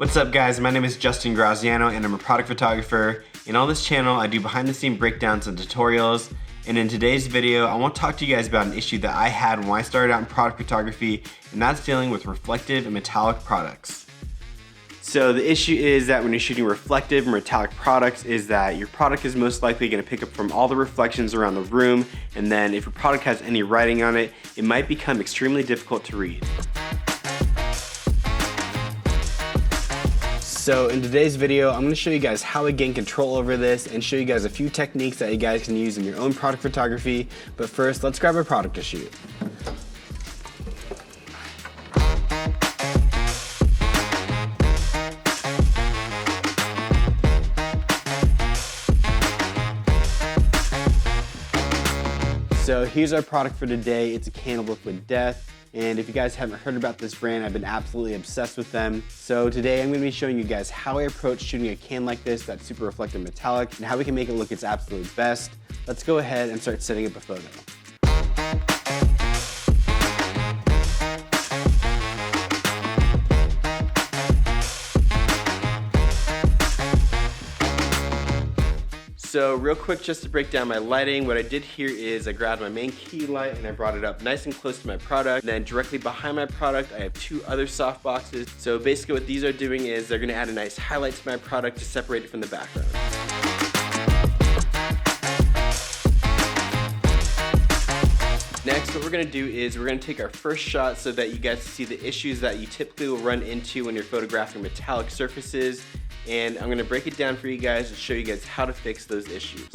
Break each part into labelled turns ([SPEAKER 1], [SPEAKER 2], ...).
[SPEAKER 1] What's up guys, my name is Justin Graziano and I'm a product photographer, and on this channel I do behind the scene breakdowns and tutorials. And in today's video I want to talk to you guys about an issue that I had when I started out in product photography, and that's dealing with reflective and metallic products. So the issue is that when you're shooting reflective and metallic products is that your product is most likely going to pick up from all the reflections around the room, and then if your product has any writing on it, it might become extremely difficult to read. So in today's video, I'm going to show you guys how to gain control over this and show you guys a few techniques that you guys can use in your own product photography. But first, let's grab our product to shoot. So here's our product for today. It's a can of liquid death. And if you guys haven't heard about this brand, I've been absolutely obsessed with them. So today I'm going to be showing you guys how I approach shooting a can like this that's super reflective metallic and how we can make it look its absolute best. Let's go ahead and start setting up a photo. So real quick, just to break down my lighting, what I did here is I grabbed my main key light and I brought it up nice and close to my product. And then directly behind my product, I have two other soft boxes. So basically what these are doing is they're gonna add a nice highlight to my product to separate it from the background. Next, what we're gonna do is we're gonna take our first shot so that you guys see the issues that you typically will run into when you're photographing metallic surfaces. And I'm gonna break it down for you guys and show you guys how to fix those issues.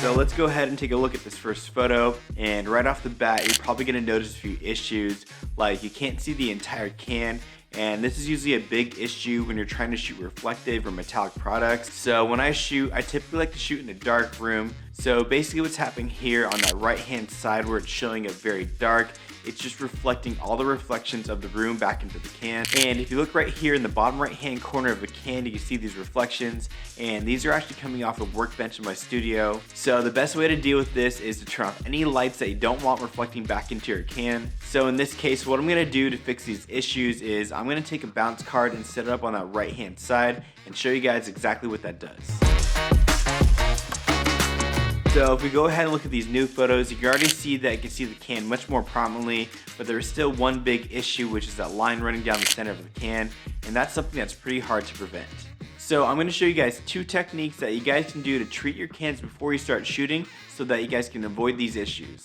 [SPEAKER 1] So let's go ahead and take a look at this first photo, and right off the bat you're probably gonna notice a few issues, like you can't see the entire can. And this is usually a big issue when you're trying to shoot reflective or metallic products. So when I shoot, I typically like to shoot in a dark room. So basically what's happening here on that right hand side where it's showing it very dark, it's just reflecting all the reflections of the room back into the can. And if you look right here in the bottom right hand corner of the can, you can see these reflections, and these are actually coming off a workbench in my studio. So the best way to deal with this is to turn off any lights that you don't want reflecting back into your can. So in this case, what I'm gonna do to fix these issues is I'm gonna take a bounce card and set it up on that right hand side and show you guys exactly what that does. So if we go ahead and look at these new photos, you can already see that you can see the can much more prominently, but there is still one big issue, which is that line running down the center of the can, and that's something that's pretty hard to prevent. So I'm going to show you guys two techniques that you guys can do to treat your cans before you start shooting so that you guys can avoid these issues.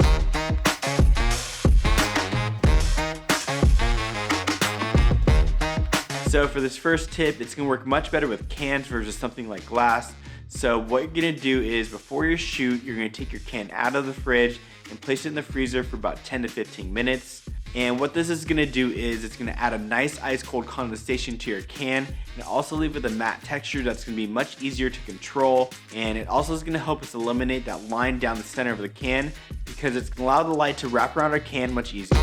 [SPEAKER 1] So for this first tip, it's going to work much better with cans versus something like glass. So what you're gonna do is before your shoot, you're gonna take your can out of the fridge and place it in the freezer for about 10 to 15 minutes. And what this is gonna do is it's gonna add a nice ice cold condensation to your can, and also leave it with a matte texture that's gonna be much easier to control. And it also is gonna help us eliminate that line down the center of the can because it's gonna allow the light to wrap around our can much easier.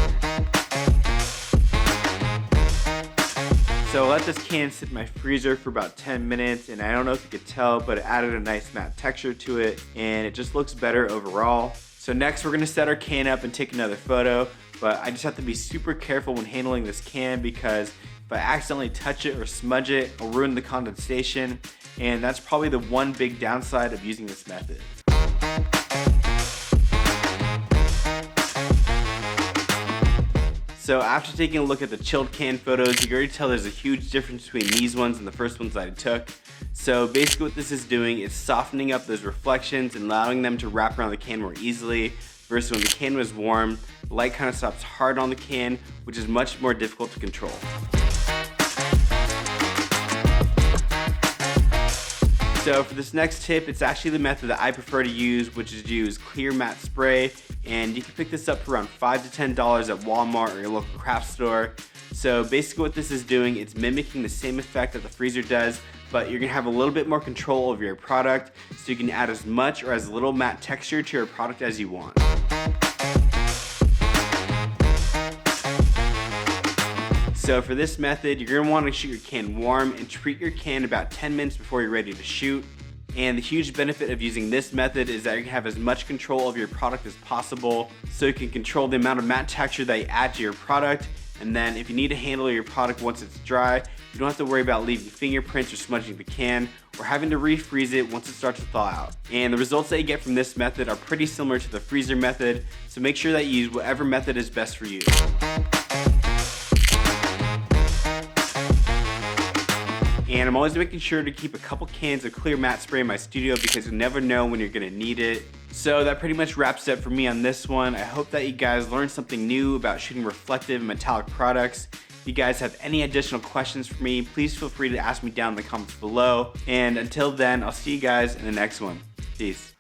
[SPEAKER 1] So I let this can sit in my freezer for about 10 minutes, and I don't know if you could tell, but it added a nice matte texture to it, and it just looks better overall. So next we're gonna set our can up and take another photo, but I just have to be super careful when handling this can because if I accidentally touch it or smudge it, I'll ruin the condensation, and that's probably the one big downside of using this method. So after taking a look at the chilled can photos, you can already tell there's a huge difference between these ones and the first ones that I took. So basically what this is doing is softening up those reflections and allowing them to wrap around the can more easily, versus when the can was warm, the light kind of stops hard on the can, which is much more difficult to control. So for this next tip, it's actually the method that I prefer to use, which is to use clear matte spray, and you can pick this up for around $5 to $10 at Walmart or your local craft store. So basically what this is doing, it's mimicking the same effect that the freezer does, but you're gonna have a little bit more control over your product, so you can add as much or as little matte texture to your product as you want. So for this method, you're gonna wanna shoot your can warm and treat your can about 10 minutes before you're ready to shoot. And the huge benefit of using this method is that you can have as much control of your product as possible, so you can control the amount of matte texture that you add to your product. And then if you need to handle your product once it's dry, you don't have to worry about leaving fingerprints or smudging the can, or having to refreeze it once it starts to thaw out. And the results that you get from this method are pretty similar to the freezer method, so make sure that you use whatever method is best for you. And I'm always making sure to keep a couple cans of clear matte spray in my studio because you never know when you're gonna need it. So that pretty much wraps it up for me on this one. I hope that you guys learned something new about shooting reflective and metallic products. If you guys have any additional questions for me, please feel free to ask me down in the comments below. And until then, I'll see you guys in the next one. Peace.